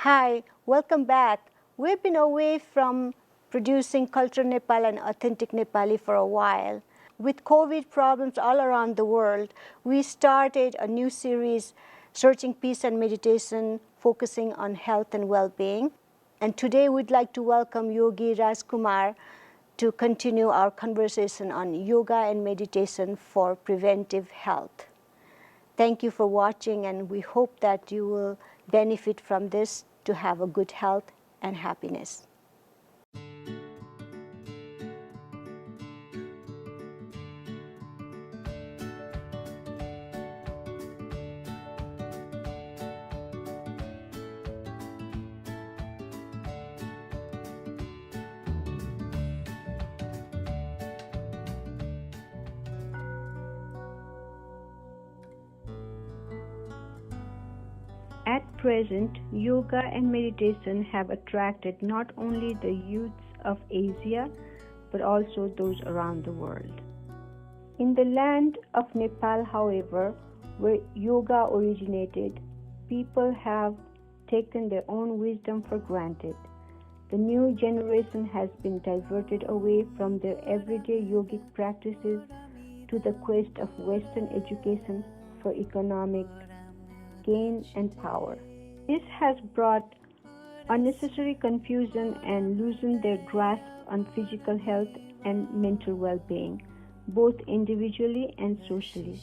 Hi, welcome back. We've been away from producing Culture Nepal and Authentic Nepali for a while. With COVID problems all around the world, we started a new series, Searching Peace and Meditation, focusing on health and well-being. And today we'd like to welcome Yogi Rajkumar to continue our conversation on yoga and meditation for preventive health. Thank you for watching, and we hope that you will benefit from this to have a good health and happiness. At present, yoga and meditation have attracted not only the youths of Asia, but also those around the world. In the land of Nepal, however, where yoga originated, people have taken their own wisdom for granted. The new generation has been diverted away from their everyday yogic practices to the quest of Western education for economic gain and power. This has brought unnecessary confusion and loosened their grasp on physical health and mental well-being, both individually and socially.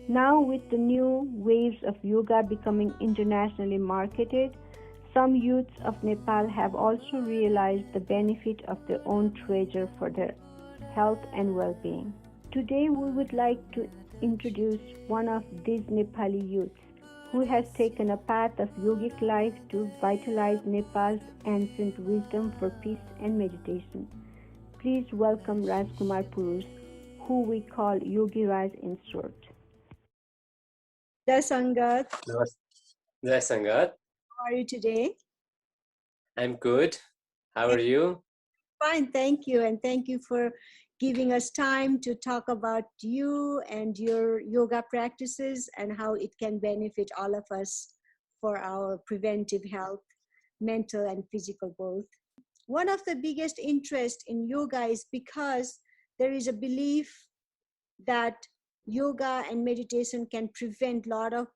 Now, with the new waves of yoga becoming internationally marketed, some youths of Nepal have also realized the benefit of their own treasure for their health and well-being. Today, we would like to introduce one of these Nepali youths who has taken a path of yogic life to vitalize Nepal's ancient wisdom for peace and meditation. Please welcome Rajkumar Purush, who we call Yogi Raj in short. Jai Sangat. Jai Sangat. How are you today? I'm good. How are you? Fine, thank you. And thank you for giving us time to talk about you and your yoga practices and how it can benefit all of us for our preventive health, mental and physical both. One of the biggest interests in yoga is because there is a belief that yoga and meditation can prevent lot of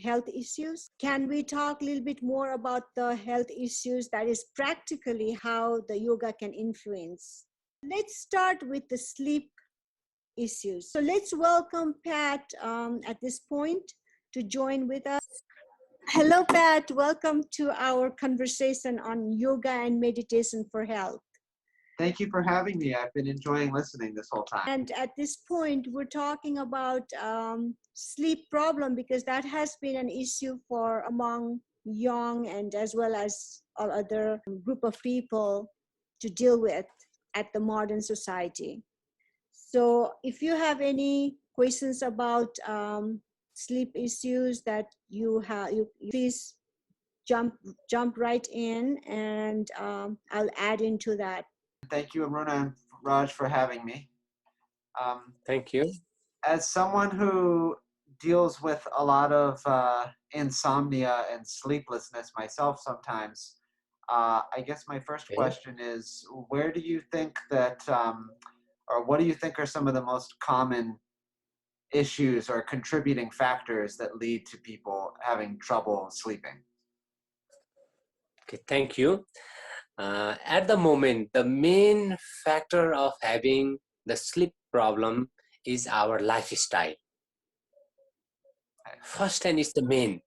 health issues. Can we talk a little bit more about the health issues, that is practically how the yoga can influence? Let's start with the sleep issues. So let's welcome Pat at this point to join with us. Hello, Pat. Welcome to our conversation on yoga and meditation for health. Thank you for having me. I've been enjoying listening this whole time. And at this point, we're talking about sleep problem because that has been an issue for among young and as well as all other group of people to deal with at the modern society. So if you have any questions about sleep issues that you have, you please jump right in, and I'll add into that. Thank you, Aruna and Raj, for having me. Thank you. As someone who deals with a lot of insomnia and sleeplessness myself sometimes, I guess my first question is, where do you think that, or what do you think are some of the most common issues or contributing factors that lead to people having trouble sleeping? Okay, thank you. At the moment, the main factor of having the sleep problem is our lifestyle. First, and it's the main.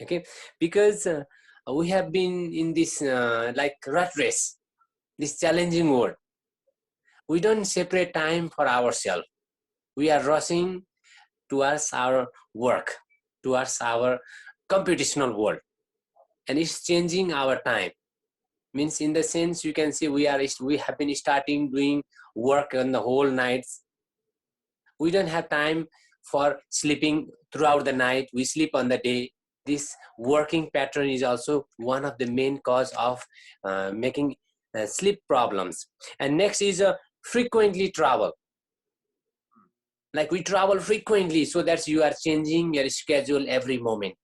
Okay, because we have been in this like rat race, this challenging world. We don't separate time for ourselves. We are rushing towards our work, towards our computational world, and it's changing our time. Means in the sense you can see we have been starting doing work on the whole nights. We don't have time for sleeping throughout the night. We sleep on the day. This working pattern is also one of the main cause of making sleep problems. And next is frequently travel. Like we travel frequently, so that you are changing your schedule every moment.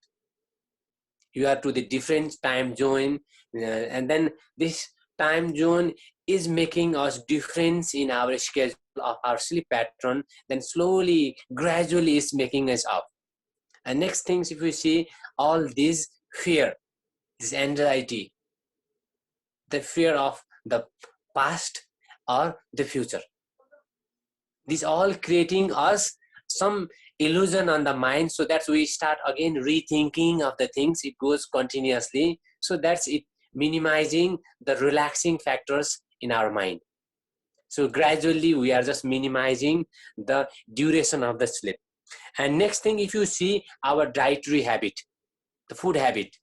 You are to the different time zone, and then this time zone is making us difference in our schedule of our sleep pattern, then slowly, gradually is making us up. And next things, if you see all this fear, this anxiety, the fear of the past or the future, this all creating us some illusion on the mind, so that we start again rethinking of the things. It goes continuously, so that's it, minimizing the relaxing factors in our mind. So gradually we are just minimizing the duration of the sleep. And next thing, if you see our dietary habit, the food habit,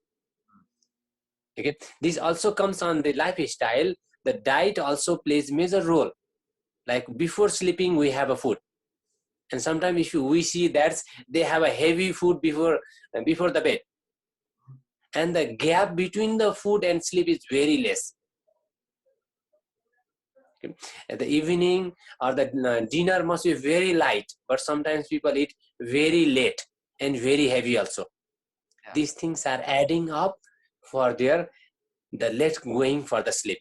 okay, this also comes on the lifestyle. The diet also plays major role. Like before sleeping we have a food, and sometimes if we see that they have a heavy food before the bed, and the gap between the food and sleep is very less. Okay. At the evening or the dinner must be very light, but sometimes people eat very late and very heavy also. Yeah. These things are adding up for the late going for the sleep.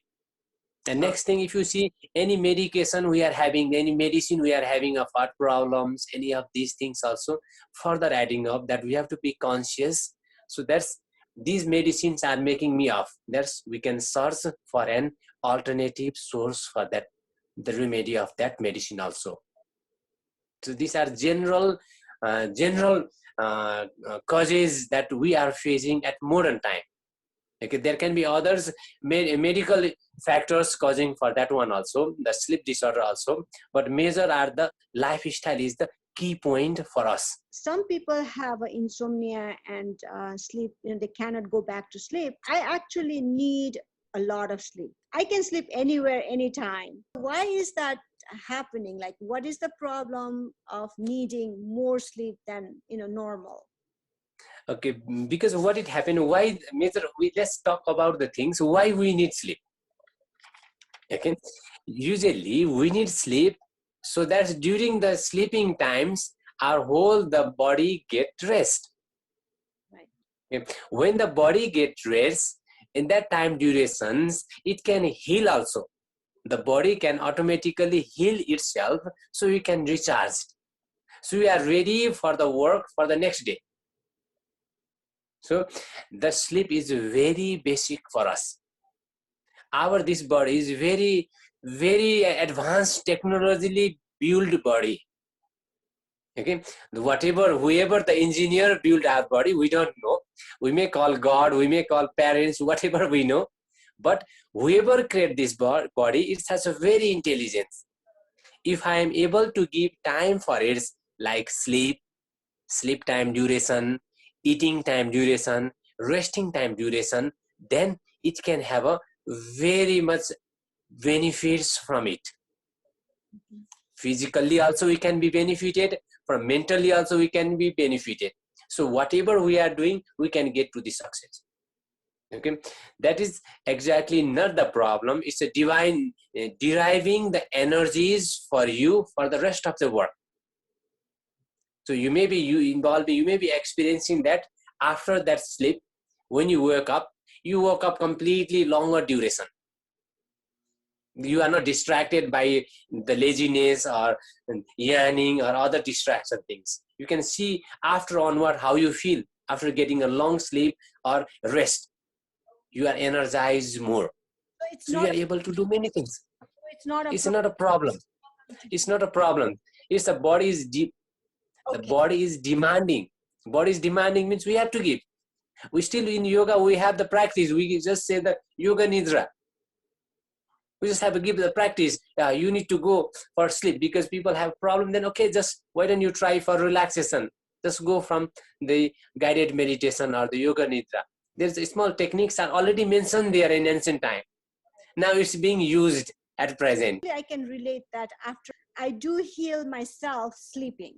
And next thing, if you see any medication we are having, any medicine we are having of heart problems, any of these things also further adding up, that we have to be conscious. So that's, these medicines are making me off. That's, we can search for an alternative source for that, the remedy of that medicine also. So these are general causes that we are facing at modern time. Okay, there can be others medical factors causing for that one also, the sleep disorder also, but major are the lifestyle is the key point for us. Some people have insomnia and sleep, they cannot go back to sleep. I actually need a lot of sleep. I can sleep anywhere, anytime. Why is that happening? Like, what is the problem of needing more sleep than normal? Okay, because what it happened, why major, let's talk about the things why we need sleep. Okay, usually we need sleep so that during the sleeping times our whole the body get rest. Right. Okay. When the body gets rest, in that time durations, it can heal also. The body can automatically heal itself, so we can recharge. So we are ready for the work for the next day. So the sleep is very basic for us. This body is very, very advanced, technologically built body. Okay, whoever the engineer built our body, we don't know. We may call God, we may call parents, whatever we know. But whoever created this body, it has a very intelligence. If I am able to give time for it, like sleep time duration, eating time duration, resting time duration, then it can have a very much benefits from it. Physically also we can be benefited, from mentally also we can be benefited. So whatever we are doing, we can get to the success. Okay, that is exactly not the problem. It's a divine deriving the energies for you for the rest of the work. So you may be experiencing that after that sleep, when you woke up completely longer duration. You are not distracted by the laziness or yawning or other distraction things. You can see after onward how you feel after getting a long sleep or rest. You are energized more. So you are able to do many things. It's not a problem. It's not a problem. It's the body is deep. Okay. The body is demanding. Body is demanding means we have to give. We still in yoga, we have the practice. We just say that yoga nidra. We just have to give the practice. You need to go for sleep because people have problem. Then okay, just why don't you try for relaxation? Just go from the guided meditation or the yoga nidra. There's small techniques are already mentioned there in ancient time. Now it's being used at present. I can relate that after I do heal myself sleeping,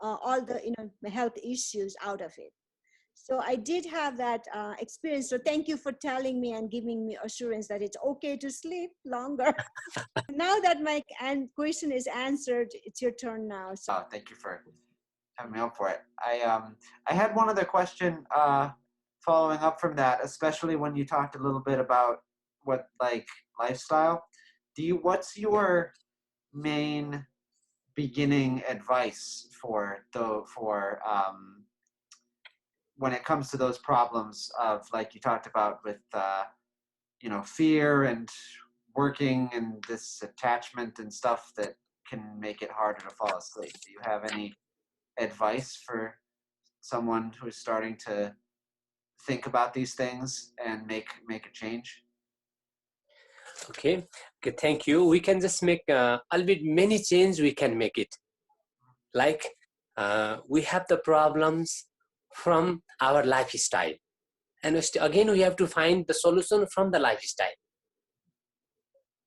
all the health issues out of it. So I did have that experience. So thank you for telling me and giving me assurance that it's okay to sleep longer. Now that my question is answered, it's your turn now. So. Thank you for having me up for it. I had one other question following up from that, especially when you talked a little bit about what like lifestyle, what's your main beginning advice for when it comes to those problems of, like you talked about with fear and working and this attachment and stuff that can make it harder to fall asleep? Do you have any advice for someone who's starting to think about these things and make a change? Okay, thank you. We can just make albeit many change we can make it. Like we have the problems from our lifestyle, and again we have to find the solution from the lifestyle.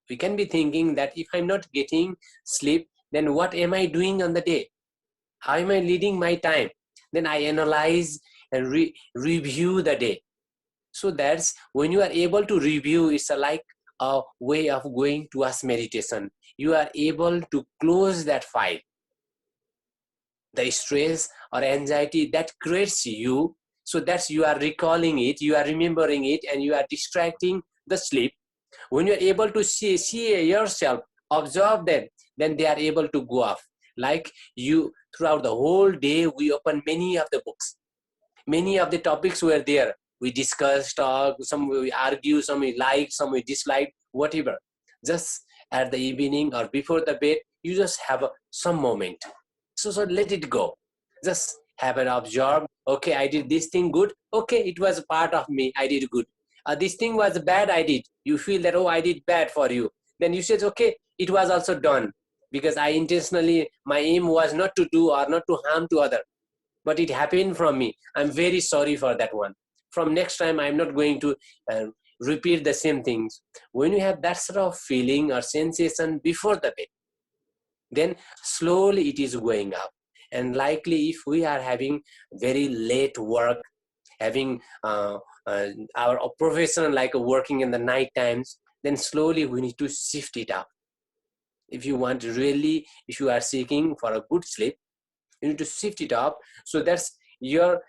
We can be thinking that if I'm not getting sleep, then what am I doing on the day? How am I leading my time? Then I analyze and review the day. So that's when you are able to review, it's like a way of going towards meditation. You are able to close that file. The stress or anxiety that creates you, so that's you are recalling it, you are remembering it, and you are distracting the sleep. When you are able to see yourself, observe them, then they are able to go off. Like you, throughout the whole day, we open many of the books. Many of the topics were there. We discussed, talk, some we argue, some we liked, some we disliked, whatever. Just at the evening or before the bed, you just have some moment. So let it go. Just have an observe. Okay, I did this thing good. Okay, it was a part of me. I did good. This thing was bad. I did. You feel that, oh, I did bad for you. Then you said, okay, it was also done because I intentionally, my aim was not to do or not to harm to other, but it happened from me. I'm very sorry for that one. From next time, I'm not going to repeat the same things. When you have that sort of feeling or sensation before the bed, then slowly it is going up. And likely if we are having very late work, having our profession like working in the night times, then slowly we need to shift it up. If you want really, if you are seeking for a good sleep, you need to shift it up. So that's your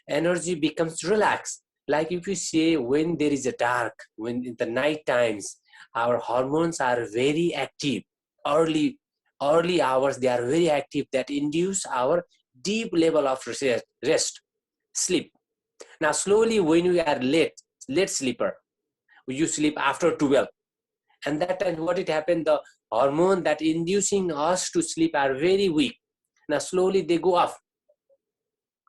energy becomes relaxed. Like if you say when there is a dark, when in the night times, our hormones are very active. Early hours, they are very active, that induce our deep level of rest, sleep. Now slowly when you are late sleeper, you sleep after 12, and that time what it happened, the hormone that inducing us to sleep are very weak. Now slowly they go off.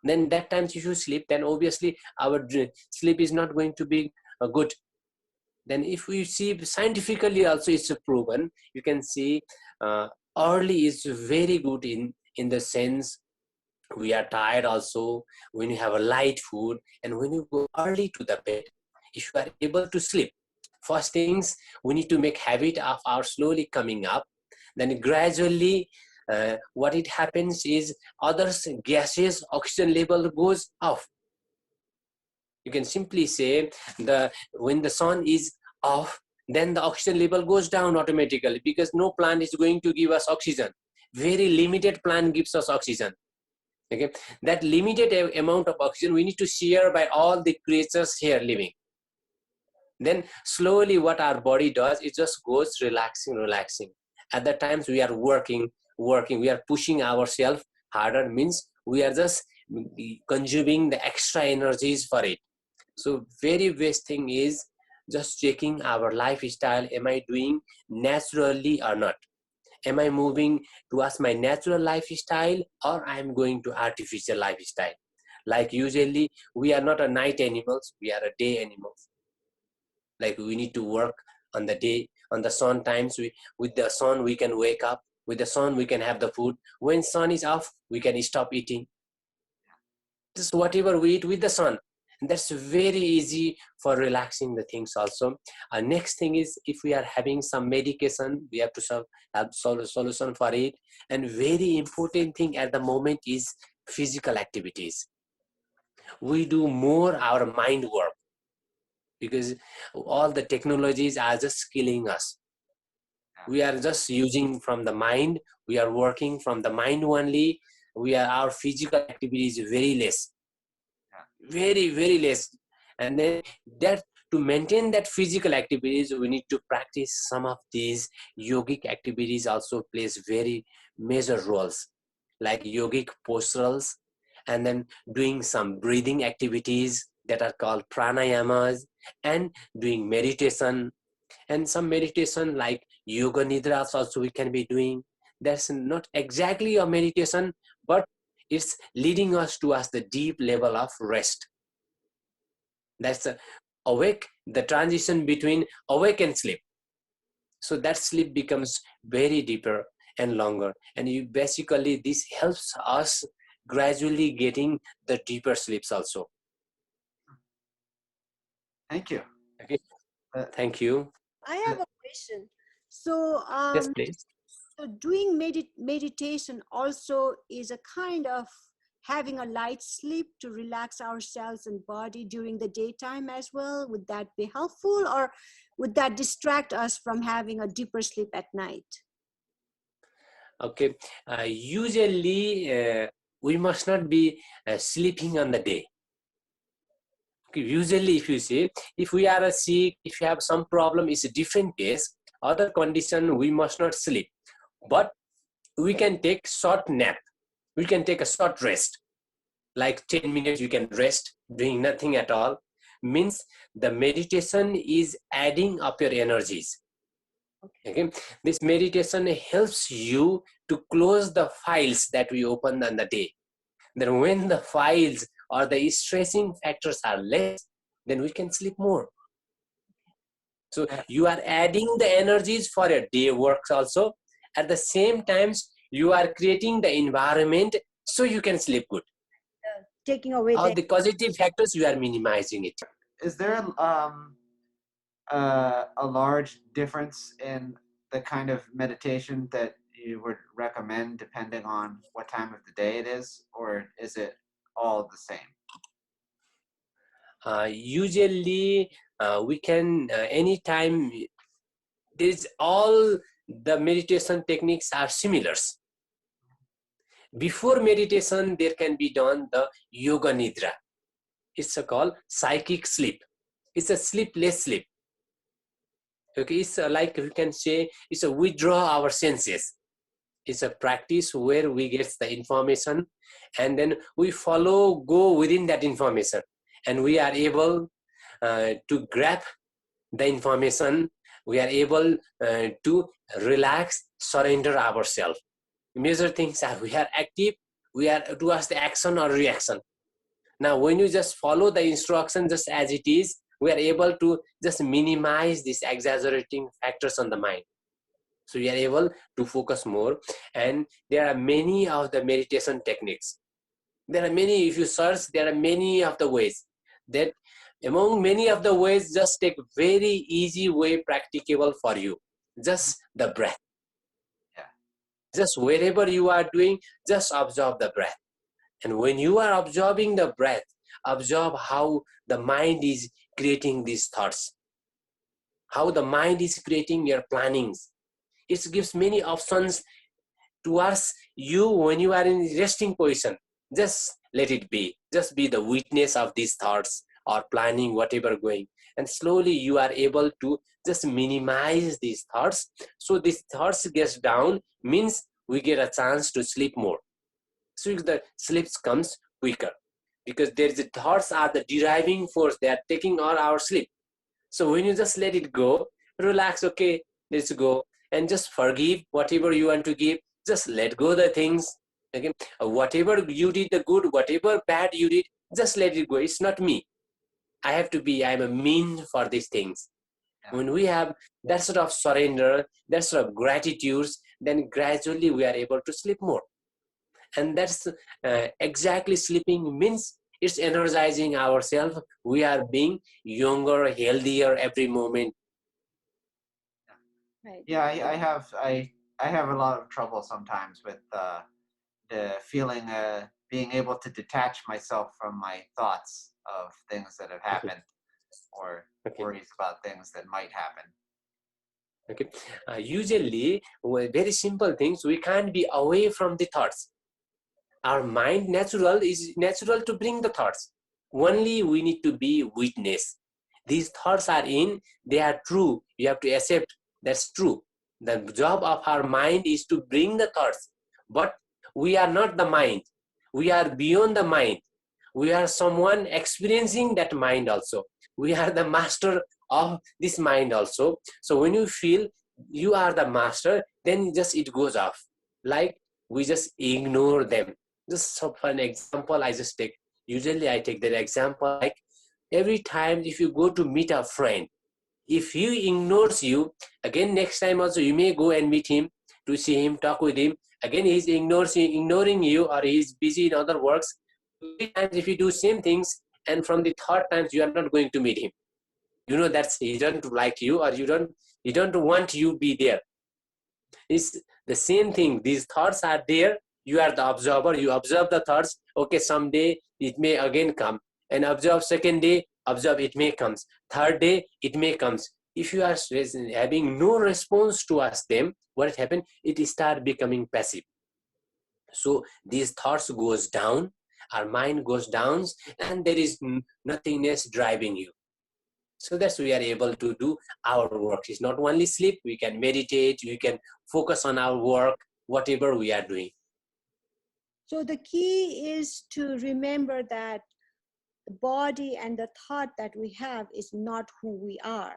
Then that time if you sleep, then obviously our sleep is not going to be good. Then if we see scientifically also it's proven, you can see early is very good in the sense we are tired also, when you have a light food, and when you go early to the bed, if you are able to sleep, first things we need to make habit of our slowly coming up. Then gradually what it happens is other gases oxygen level goes off. You can simply say when the sun is off, then the oxygen level goes down automatically, because no plant is going to give us oxygen. Very limited plant gives us oxygen. Okay, that limited amount of oxygen we need to share by all the creatures here living. Then slowly what our body does, it just goes relaxing. At the times we are working, we are pushing ourselves harder, means we are just consuming the extra energies for it. So very best thing is just checking our lifestyle. Am I doing naturally or not? Am I moving towards my natural lifestyle, or I am going to artificial lifestyle? Like usually we are not a night animals, we are a day animals. Like we need to work on the day, on the sun times. With the sun we can wake up, with the sun we can have the food. When sun is off, we can stop eating. Just whatever we eat with the sun. And that's very easy for relaxing the things also. Next thing is, if we are having some medication, we have to have solution for it. And very important thing at the moment is physical activities. We do more our mind work, because all the technologies are just killing us. We are just using from the mind. We are working from the mind only. Our physical activity is very less. very, very less. And then that to maintain that physical activities, we need to practice some of these yogic activities also plays very major roles, like yogic posturals, and then doing some breathing activities that are called pranayamas, and doing meditation, and some meditation like yoga nidras also we can be doing. That's not exactly a meditation, but it's leading us towards the deep level of rest. That's awake, the transition between awake and sleep. So that sleep becomes very deeper and longer, and you basically this helps us gradually getting the deeper sleeps also. Thank you. Okay, thank you. I have a question. So, Yes, please. so doing meditation also is a kind of having a light sleep to relax ourselves and body during the daytime as well. Would that be helpful, or would that distract us from having a deeper sleep at night? Okay, usually we must not be sleeping on the day. Okay, usually if you see, if we are sick, if you have some problem, it's a different case. Other condition, we must not sleep. But we can take short nap. We can take a short rest. Like 10 minutes you can rest, doing nothing at all. Means the meditation is adding up your energies. Okay, this meditation helps you to close the files that we opened on the day. Then when the files or the stressing factors are less, then we can sleep more. So you are adding the energies for your day works also. At the same times, you are creating the environment so you can sleep good. Taking away All the positive factors, you are minimizing it. Is there a large difference in the kind of meditation that you would recommend depending on what time of the day it is, or is it all the same? Usually, we can anytime. There's all the meditation techniques are similar. Before meditation, there can be done the yoga nidra. It's called psychic sleep. It's a sleepless sleep. Okay, it's like we can say it's a withdraw our senses. It's a practice where we get the information and then we go within that information, and we are able to grab the information. We are able to relax, surrender ourselves. Major things are we are active, we are towards the action or reaction. Now, when you just follow the instruction just as it is, we are able to just minimize these exaggerating factors on the mind. So we are able to focus more, and there are many of the meditation techniques. There are many, if you search, there are many of the ways. That among many of the ways, just take very easy way practicable for you. Just the breath. Yeah. Just wherever you are doing, just observe the breath. And when you are observing the breath, observe how the mind is creating these thoughts. How the mind is creating your plannings. It gives many options towards you when you are in resting position. Just let it be. Just be the witness of these thoughts or planning, whatever going. And slowly you are able to just minimize these thoughts. So these thoughts gets down means we get a chance to sleep more. So the sleep comes quicker because there is the thoughts are the deriving force. They are taking all our sleep. So when you just let it go, relax, okay, let's go, and just forgive whatever you want to give. Just let go the things. Okay, whatever you did the good, whatever bad you did, just let it go. It's not me. I'm a mean for these things. Yeah. When we have that sort of surrender, that sort of gratitude, then gradually we are able to sleep more. And that's exactly sleeping means it's energizing ourselves. We are being younger, healthier every moment. Right. Yeah, I have a lot of trouble sometimes with the feeling being able to detach myself from my thoughts of things that have happened or worries about things that might happen. Okay. Usually, very simple things, we can't be away from the thoughts. Our mind is natural to bring the thoughts. only we need to be witness. These thoughts are in, they are true. You have to accept that's true. The job of our mind is to bring the thoughts, but we are not the mind. We are beyond the mind. We are someone experiencing that mind also. We are the master of this mind also. So when you feel you are the master, then just it goes off. Like we just ignore them. Just for an example, I just take, usually I take that example, like every time if you go to meet a friend, if he ignores you, again next time also you may go and meet him to see him, talk with him. Again he's ignoring you, or he's busy in other works. 3 times if you do same things, and from the third times you are not going to meet him. You know that he doesn't like you, or he don't want you be there. It's the same thing. These thoughts are there. You are the observer. You observe the thoughts. Okay, someday it may again come. And observe second day, observe it may comes. Third day, it may comes. If you are having no response towards them, what happens? It start becoming passive. So these thoughts goes down, our mind goes down, and there is nothingness driving you. So that's we are able to do our work. It's not only sleep, we can meditate, we can focus on our work, whatever we are doing. So the key is to remember that the body and the thought that we have is not who we are.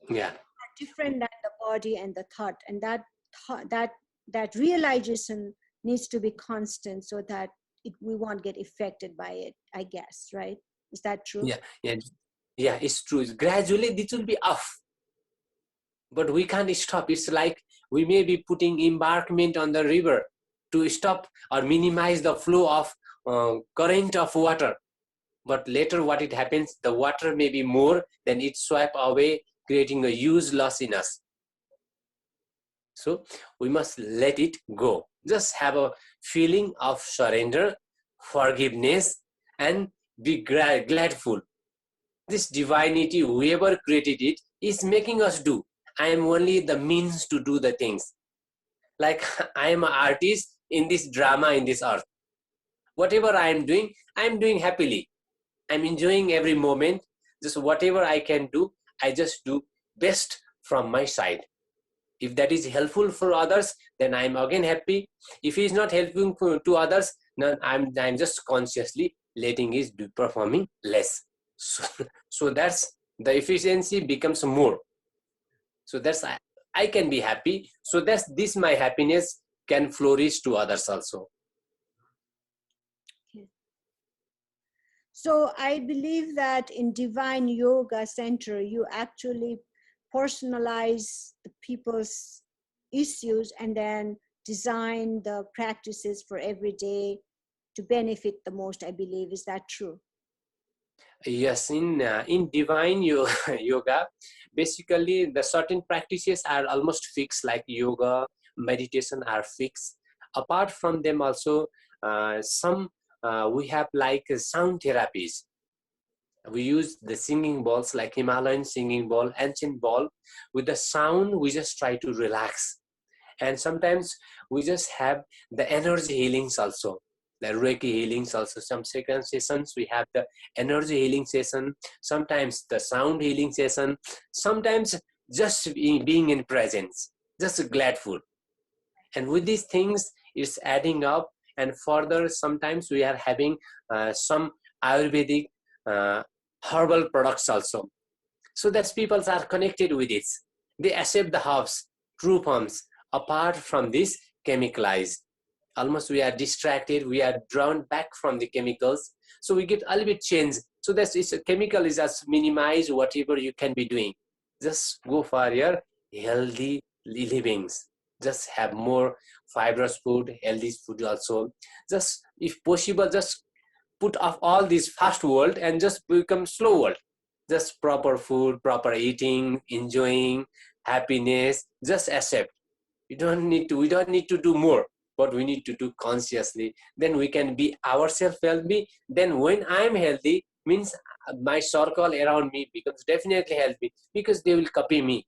Yeah. Are different than the body and the thought, and that realization needs to be constant so that we won't get affected by it, I guess, right? Is that true? Yeah, it's true. Gradually this will be off, but we can't stop. It's like we may be putting embankment on the river to stop or minimize the flow of current of water. But later what it happens, the water may be more, then it swipe away, creating a huge loss in us. So we must let it go. Just have a feeling of surrender, forgiveness, and be gladful. This divinity, whoever created it, is making us do. I am only the means to do the things. Like I am an artist in this drama in this earth. Whatever I am doing happily. I'm enjoying every moment. Just whatever I can do, I just do best from my side. If that is helpful for others, then I'm again happy. If it is not helpful to others, then I'm just consciously letting it do performing less. So that's the efficiency becomes more. So that's I can be happy. So that's this my happiness can flourish to others also. Okay. So I believe that in Divine Yoga Center, you actually personalize the people's issues and then design the practices for every day to benefit the most, I believe. Is that true? Yes, in divine yoga, basically the certain practices are almost fixed, like yoga, meditation are fixed. Apart from them also, some we have like sound therapies. We use the singing balls, like Himalayan singing ball, ancient ball. With the sound, we just try to relax. And sometimes we just have the energy healings also. The Reiki healings also. Some second sessions we have the energy healing session. Sometimes the sound healing session. Sometimes just being in presence, just gladful. And with these things, it's adding up. And further, sometimes we are having some Ayurvedic herbal products also. So that people are connected with it. They accept the herbs, true forms. Apart from this, chemicalized. Almost we are distracted, we are drawn back from the chemicals. So we get a little bit change. So that's it's a chemical is just minimize whatever you can be doing. Just go for your healthy livings. Just have more fibrous food, healthy food also. Just if possible, just put off all this fast world and just become slow world. Just proper food, proper eating, enjoying, happiness, just accept. We don't need to do more, but we need to do consciously. Then we can be ourselves healthy. Then when I'm healthy, means my circle around me becomes definitely healthy because they will copy me.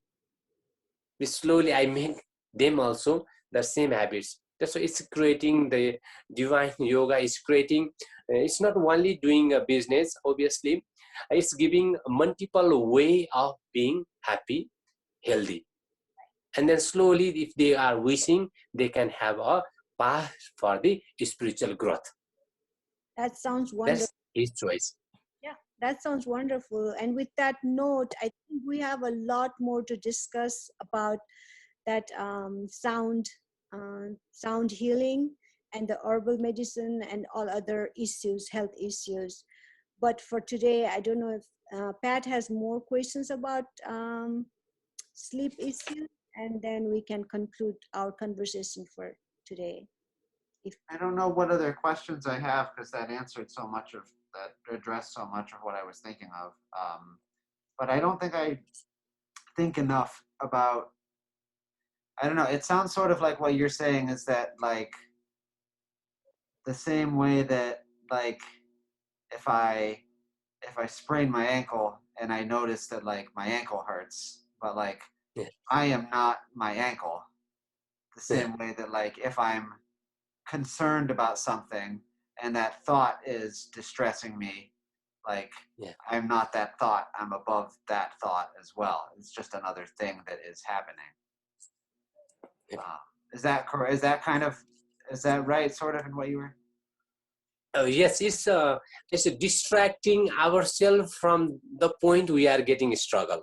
Slowly I make them also the same habits. That's why it's creating the divine yoga is creating it's not only doing a business, obviously, it's giving multiple way of being happy, healthy. And then slowly, if they are wishing, they can have a path for the spiritual growth. That sounds wonderful. That's his choice. Yeah, that sounds wonderful. And with that note, I think we have a lot more to discuss about that sound healing and the herbal medicine and all other issues, health issues. But for today, I don't know if Pat has more questions about sleep issues, and then we can conclude our conversation for today. I don't know what other questions I have because that answered so much of that, addressed so much of what I was thinking of. But I don't think I think enough about, I don't know, it sounds sort of like what you're saying is that like the same way that like if I sprain my ankle and I notice that like my ankle hurts, but like I am not my ankle. The same way that like if I'm concerned about something and that thought is distressing me, like I'm not that thought, I'm above that thought as well. It's just another thing that is happening. Is that correct? Is that right, sort of, in what you were? Yes, it's distracting ourselves from the point we are getting struggle.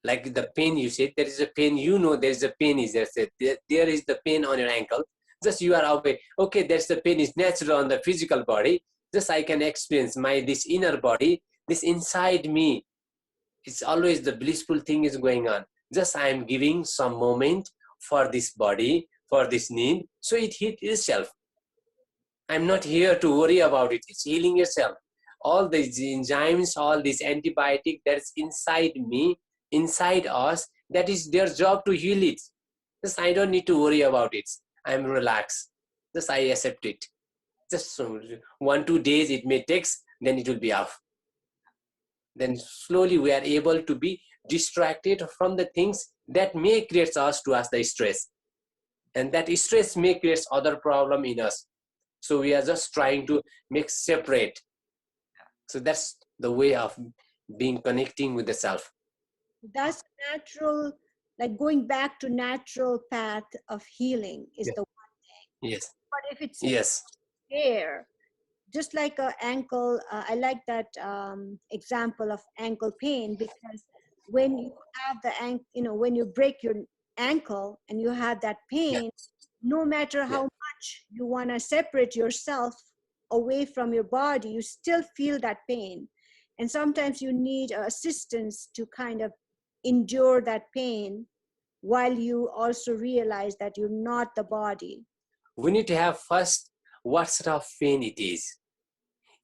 Like the pain you said, there is a pain, you know, there is a pain is there. There is the pain on your ankle. Just you are away. Okay, there's the pain is natural on the physical body. Just I can experience this inner body, this inside me. It's always the blissful thing is going on. Just I am giving some moment for this body, for this need. So it hit itself. I'm not here to worry about it. It's healing yourself. All these enzymes, all these antibiotic that's inside me, inside us, that is their job to heal it. Just I don't need to worry about it. I'm relaxed. Just I accept it. Just 1-2 days it may take, then it will be off. Then slowly we are able to be distracted from the things that may create us the stress. And that stress may create other problem in us. So we are just trying to make separate. So that's the way of connecting with the self. That's natural, like going back to natural path of healing is the one thing. Yes. But if it's there, just like an ankle, I like that example of ankle pain, because when you have when you break your ankle and you have that pain, no matter how much you want to separate yourself away from your body, you still feel that pain. And sometimes you need assistance to kind of endure that pain while you also realize that you're not the body. We need to have first what sort of pain it is.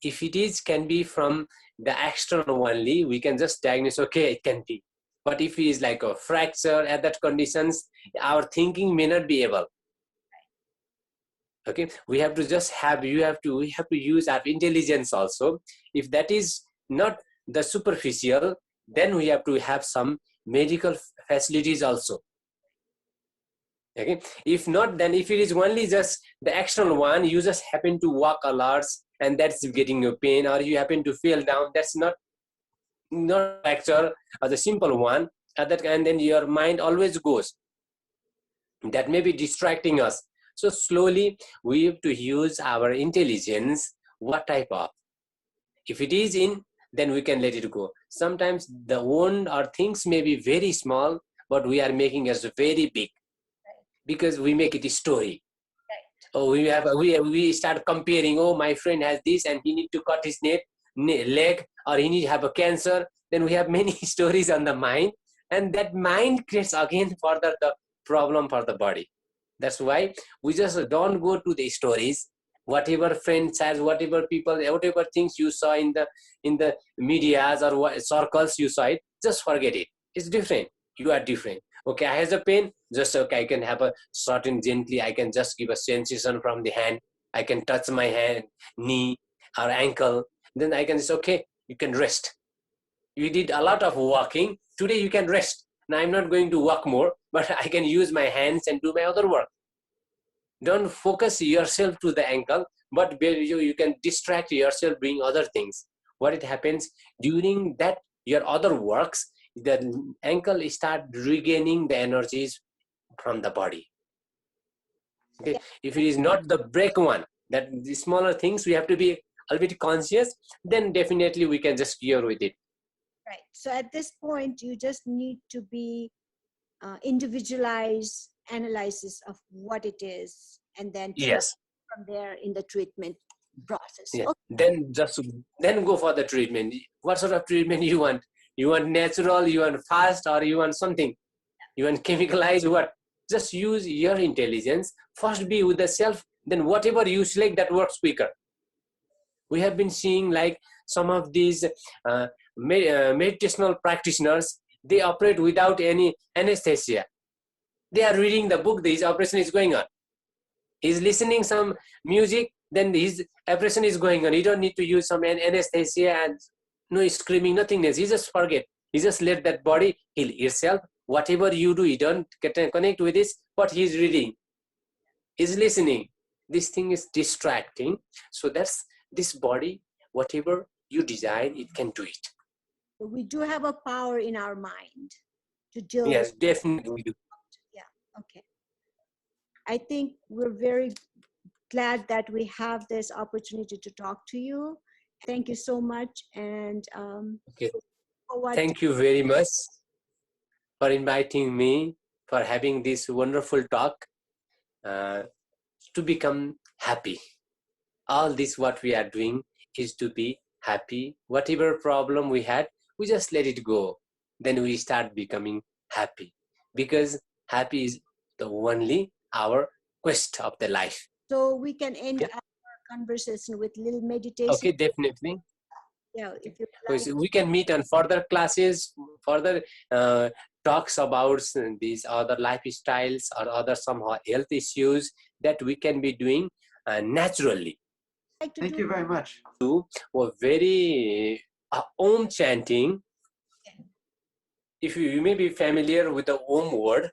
If it is can be from the external only, we can just diagnose, okay, it can be. But if it is like a fracture at that conditions, our thinking may not be able. Okay, we have to just we have to use our intelligence also. If that is not the superficial, then we have to have some medical facilities also. Okay, if not, then if it is only just the external one, you just happen to walk a lot and that's getting you pain, or you happen to fall down, that's not fracture or the simple one, and then your mind always goes. That may be distracting us. So slowly we have to use our intelligence. What type of? If it is in, then we can let it go. Sometimes the wound or things may be very small, but we are making it very big because we make it a story. Oh, we start comparing. Oh, my friend has this, and he need to cut his leg, or he need to have a cancer. Then we have many stories on the mind, and that mind creates again further the problem for the body. That's why we just don't go to the stories. Whatever friends has, whatever people, whatever things you saw in the medias or what circles you saw it, just forget it. It's different. You are different. Okay, I have a pain. Just okay, I can have a certain gently. I can just give a sensation from the hand. I can touch my hand, knee, or ankle. Then I can say, okay, you can rest. You did a lot of walking. Today you can rest. Now I'm not going to walk more, but I can use my hands and do my other work. Don't focus yourself to the ankle, but where you can distract yourself doing other things. What it happens during that your other works, the ankle start regaining the energies from the body. Okay, Yeah. if it is not the break one, that the smaller things we have to be a little bit conscious, then definitely we can just cure with it. Right. So at this point, you just need to be individualized analysis of what it is, and then treat Yes. from there in the treatment process. Yeah. Okay. Then go for the treatment. What sort of treatment you want? You want natural, you want fast, or you want something? You want chemicalized, what? Just use your intelligence. First be with the self, then whatever you select, that works quicker. We have been seeing like some of these meditational practitioners, they operate without any anesthesia. They are reading the book, his operation is going on. He's listening some music, then his operation is going on. You don't need to use some anesthesia and no screaming, nothing else. You just forget. You just let that body heal itself. Whatever you do, you don't connect with this, what he's reading. He's listening. This thing is distracting. So that's this body, whatever you design, it can do it. We do have a power in our mind to deal Yes, with. definitely we do. Yeah. Okay. I think we're very glad that we have this opportunity to talk to you. Thank you so much. And Okay. Thank you very much for inviting me, for having this wonderful talk, to become happy. All this what we are doing is to be happy. Whatever problem we had, we just let it go. Then we start becoming happy, because happy is the only our quest of the life. So we can end Yeah. our conversation with little meditation. Okay, definitely. Yeah, if you like. So we can meet on further classes, further talks about these other lifestyles or other somehow health issues that we can be doing naturally. Like to Thank do you very much. Were very Om chanting. If you may be familiar with the Om word,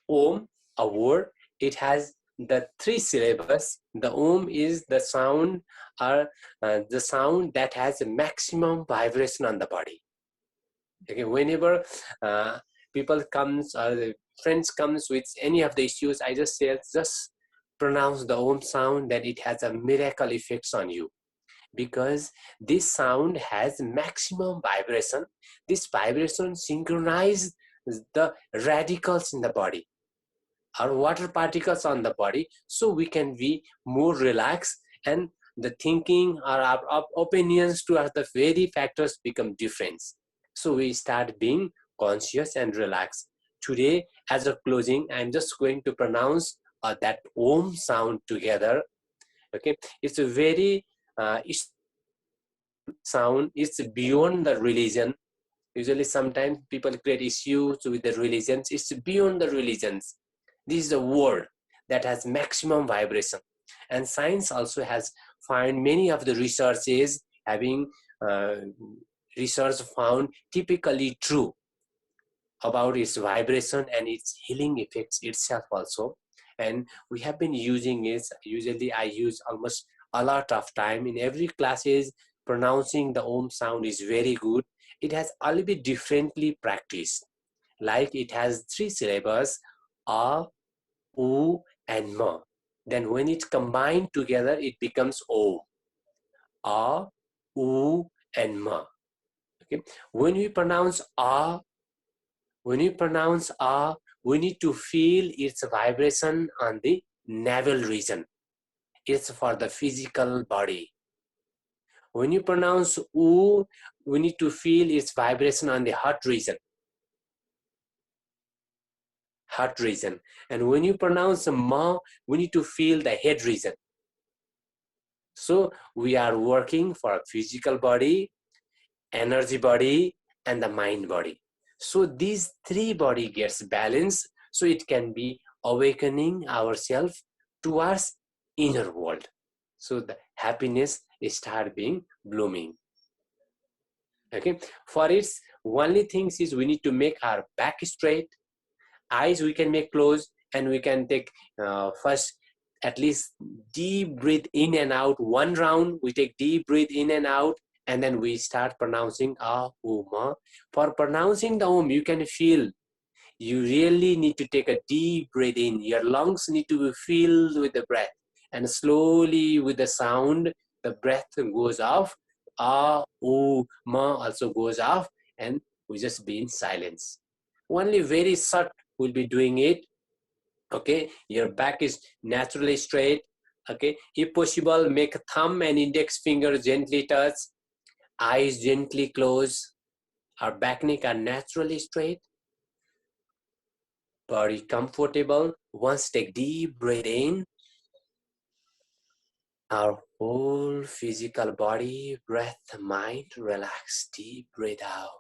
Om, a word, it has the 3 syllables. The Om is the sound, or the sound that has a maximum vibration on the body. Okay, whenever people comes or the friends comes with any of the issues, I just say just pronounce the Om sound, that it has a miracle effects on you, because this sound has maximum vibration. This vibration synchronizes the radicals in the body or water particles on the body, so we can be more relaxed, and the thinking or our opinions towards the very factors become different. So we start being conscious and relaxed. Today, as a closing, I'm just going to pronounce that Om sound together. Okay, it's a very sound. It's beyond the religion. Usually, sometimes people create issues with the religions. It's beyond the religions. This is a word that has maximum vibration, and science also has found many of the researches having research found typically true about its vibration and its healing effects itself also. And we have been using it. Usually I use almost a lot of time in every classes. Pronouncing the Om sound is very good. It has a little bit differently practiced, like it has 3 syllables, A, U and Ma. Then when it's combined together, it becomes Om. A, U and Ma. Okay. When we pronounce A, we need to feel its vibration on the navel region. It's for the physical body. When you pronounce U, we need to feel its vibration on the heart region. And when you pronounce Ma, we need to feel the head region. So we are working for a physical body, energy body, and the mind body. So these 3 body gets balanced, so it can be awakening ourselves towards inner world. So the happiness start being blooming. Okay, for its only things is we need to make our back straight, eyes we can make closed, and we can take first at least deep breathe in and out. One round we take deep breathe in and out, and then we start pronouncing ah, ma. For pronouncing the om, you can feel you really need to take a deep breath in. Your lungs need to be filled with the breath, and slowly with the sound the breath goes off. Ah, ma also goes off, and we just be in silence. Only very short will be doing it. Okay, your back is naturally straight. Okay, if possible, make thumb and index finger gently touch, eyes gently close. Our back neck are naturally straight, body comfortable. Once take deep breath in, our whole physical body, breath, mind relax. Deep breath out.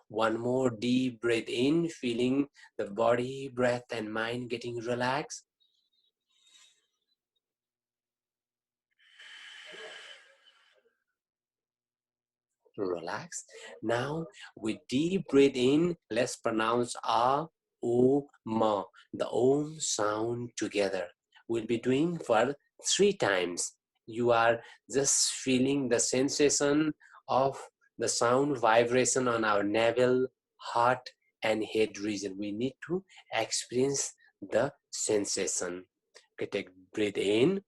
One more deep breath in, feeling the body, breath and mind getting relaxed. Relax. Now with deep breath in, let's pronounce ah, o, ma, the om sound together. We'll be doing for 3 times. You are just feeling the sensation of the sound vibration on our navel, heart and head region. We need to experience the sensation. Okay, take breath in.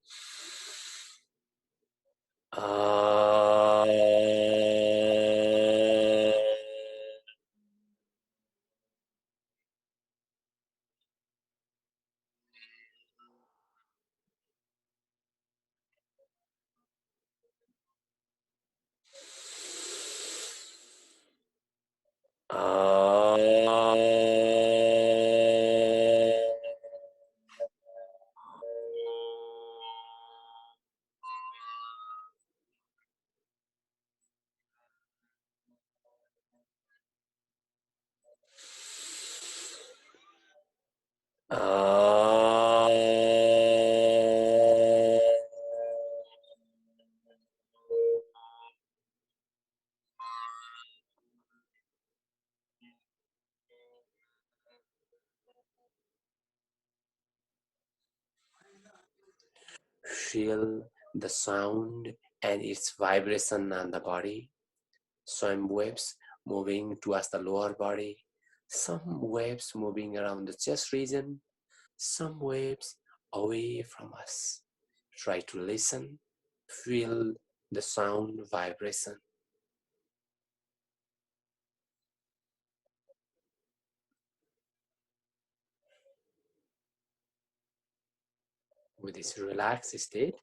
Feel the sound and its vibration on the body. Some waves moving towards the lower body, some waves moving around the chest region, some waves away from us. Try to listen, feel the sound vibration. With this relaxed state,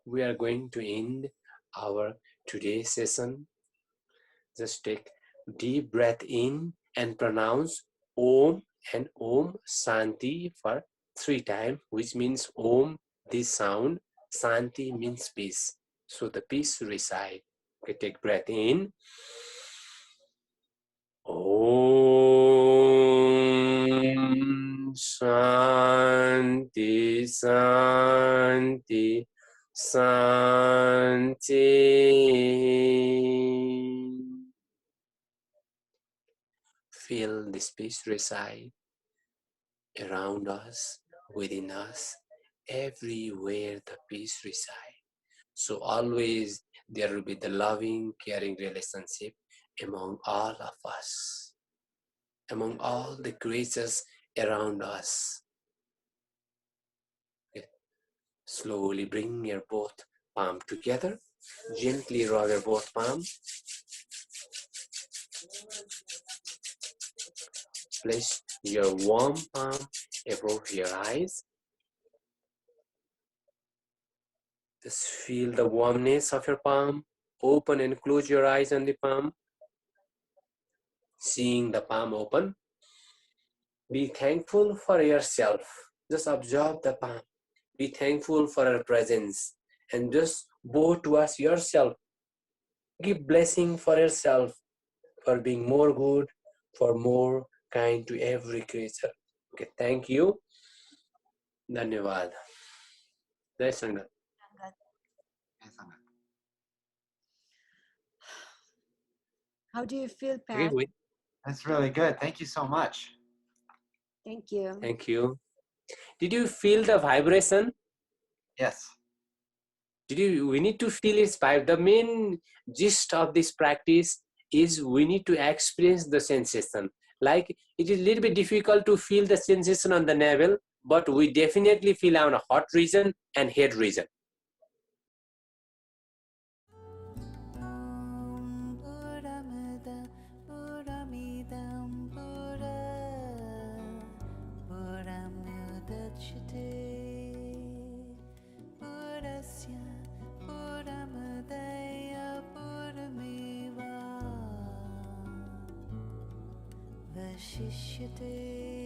we are going to end our today's session. Just take deep breath in and pronounce Om and Om Shanti for 3 times, which means Om, this sound, Shanti means peace. So the peace reside. Okay, take breath in. Om Shanti Shanti Shanti. Feel this peace reside around us, within us, everywhere the peace reside. So always there will be the loving, caring relationship among all of us, among all the creatures around us. Okay. Slowly bring your both palm together. Gently rub your both palms. Place your warm palm above your eyes. Just feel the warmness of your palm. Open and close your eyes on the palm. Seeing the palm open. Be thankful for yourself. Just observe the palm. Be thankful for her presence. And just bow towards yourself. Give blessing for yourself. For being more good. For more kind to every creature. Okay, thank you. Dhanyavad. Jai Sangha. How do you feel, Okay, Pat? wait. That's really good. Thank you so much. Thank you. Thank you. Did you feel the vibration? Yes. We need to feel its vibe. The main gist of this practice is we need to experience the sensation. Like it is a little bit difficult to feel the sensation on the navel, but we definitely feel on a heart region and head region. Vashishyate